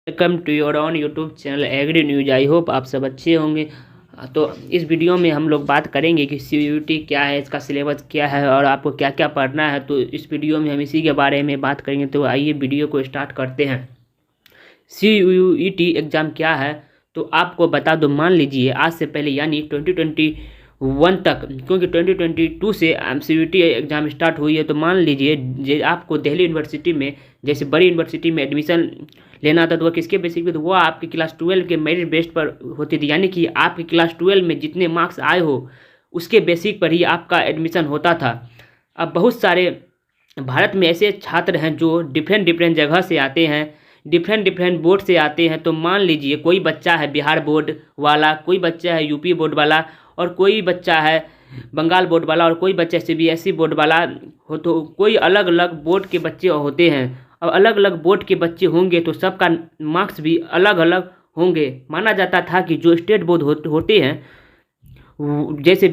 Welcome to your on YouTube channel agri news. I hope आप सब अच्छे होंगे। तो इस वीडियो में हम लोग बात करेंगे कि CUET क्या है, इसका सिलेबस क्या है और आपको क्या क्या पढ़ना है। तो इस वीडियो में हम इसी के बारे में बात करेंगे। तो आइए वीडियो को स्टार्ट करते हैं। CUET एग्ज़ाम क्या है तो आपको बता दो। मान लीजिए आज से पहले यानी 2021 तक, क्योंकि 2022 से CUET एग्ज़ाम स्टार्ट हुई है, तो मान लीजिए आपको दिल्ली यूनिवर्सिटी में, जैसे बड़ी यूनिवर्सिटी में एडमिशन लेना था, तो वो किसके बेसिस पे? तो वो आपके क्लास 12 के मेरिट बेस पर होती थी। यानी कि आपके क्लास 12 में जितने मार्क्स आए हो उसके बेसिक पर ही आपका एडमिशन होता था। अब बहुत सारे भारत में ऐसे छात्र हैं जो डिफरेंट जगह से आते हैं, डिफरेंट बोर्ड से आते हैं। तो मान लीजिए कोई बच्चा है बिहार बोर्ड वाला, कोई बच्चा है यूपी बोर्ड वाला, और कोई बच्चा है बंगाल बोर्ड वाला, और कोई बच्चा CBSE बोर्ड वाला हो। तो कोई अलग अलग बोर्ड के बच्चे होते हैं। अब अलग अलग बोर्ड के बच्चे होंगे तो सबका मार्क्स भी अलग अलग होंगे। माना जाता था कि जो स्टेट बोर्ड होते हैं, जैसे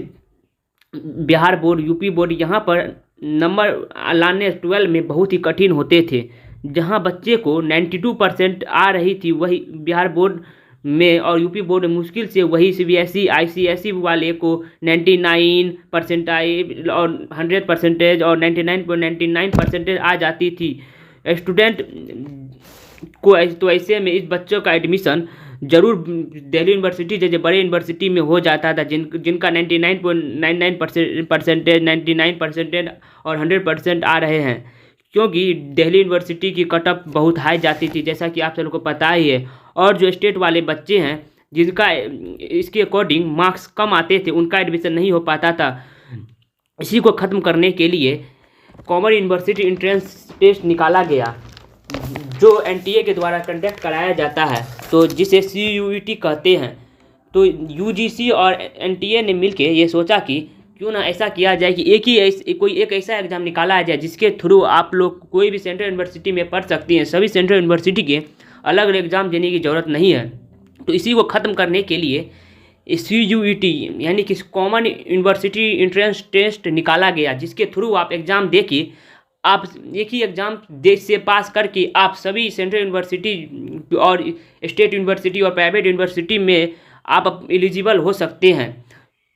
बिहार बोर्ड, यूपी बोर्ड, यहाँ पर नंबर लाने 12 में बहुत ही कठिन होते थे। जहाँ बच्चे को 92% आ रही थी वही बिहार बोर्ड में, और यूपी बोर्ड में मुश्किल से वही CBSE ICSE वाले को 99% और 100% और 99.99% आ जाती थी स्टूडेंट को। तो ऐसे में इस बच्चों का एडमिशन जरूर दिल्ली यूनिवर्सिटी जैसे बड़े यूनिवर्सिटी में हो जाता था, जिनका 99.99% 99% और 100% आ रहे हैं। क्योंकि दिल्ली यूनिवर्सिटी की कट ऑफ बहुत हाई जाती थी, जैसा कि आप सबको पता ही है। और जो स्टेट वाले बच्चे हैं जिनका इसके अकॉर्डिंग मार्क्स कम आते थे, उनका एडमिशन नहीं हो पाता था। इसी को ख़त्म करने के लिए कॉमन यूनिवर्सिटी एंट्रेंस टेस्ट निकाला गया, जो NTA के द्वारा कंडक्ट कराया जाता है, तो जिसे CUET कहते हैं। तो UGC और NTA ने मिलके ये सोचा कि क्यों ना ऐसा किया जाए कि एक ऐसा एग्ज़ाम निकाला जाए जिसके थ्रू आप लोग कोई भी सेंट्रल यूनिवर्सिटी में पढ़ सकती हैं। सभी सेंट्रल यूनिवर्सिटी के अलग अलग एग्ज़ाम देने की ज़रूरत नहीं है। तो इसी को ख़त्म करने के लिए CUET यानी कि कॉमन यूनिवर्सिटी एंट्रेंस टेस्ट निकाला गया, जिसके थ्रू आप एग्ज़ाम दे के आप एक ही एग्ज़ाम देश से पास करके आप सभी सेंट्रल यूनिवर्सिटी और स्टेट यूनिवर्सिटी और प्राइवेट यूनिवर्सिटी में आप एलिजिबल हो सकते हैं।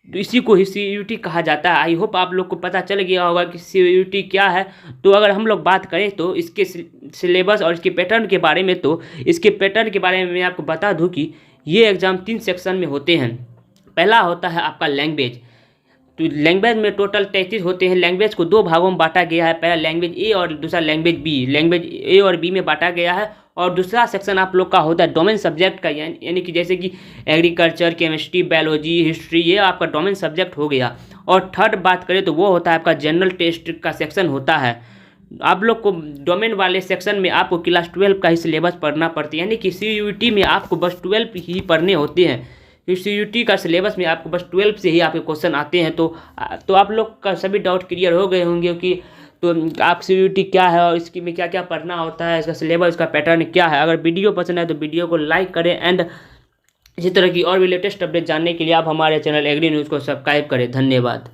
तो इसी को ही CUET कहा जाता है। आई होप आप लोग को पता चल गया होगा कि CUET क्या है। तो अगर हम लोग बात करें तो इसके सिलेबस और इसके पैटर्न के बारे में, तो इसके पैटर्न के बारे में मैं आपको बता दूं कि ये एग्ज़ाम 3 सेक्शन में होते हैं। पहला होता है आपका लैंग्वेज। तो लैंग्वेज में टोटल 33 होते हैं। लैंग्वेज को 2 भागों में बांटा गया है, पहला लैंग्वेज A और दूसरा लैंग्वेज B। लैंग्वेज A और B में बांटा गया है। और दूसरा सेक्शन आप लोग का होता है डोमेन सब्जेक्ट का, यानी कि जैसे कि एग्रीकल्चर, केमिस्ट्री, बायोलॉजी, हिस्ट्री, ये आपका डोमेन सब्जेक्ट हो गया। और थर्ड बात करें तो वो होता है आपका जनरल टेस्ट का सेक्शन होता है। आप लोग को डोमेन वाले सेक्शन में आपको क्लास 12 का ही सिलेबस पढ़ना पड़ता है, यानी कि CUET में आपको बस 12 ही पढ़ने होते हैं। CUET का सिलेबस में आपको बस 12 से ही आपके क्वेश्चन आते हैं। तो आप लोग का सभी डाउट क्लियर हो गए होंगे कि तो आप CUET क्या है और इसकी में क्या क्या पढ़ना होता है, इसका सिलेबस, इसका पैटर्न क्या है। अगर वीडियो पसंद है तो वीडियो को लाइक करें, एंड इसी तरह की और भी लेटेस्ट अपडेट जानने के लिए आप हमारे चैनल एग्री न्यूज़ को सब्सक्राइब करें। धन्यवाद।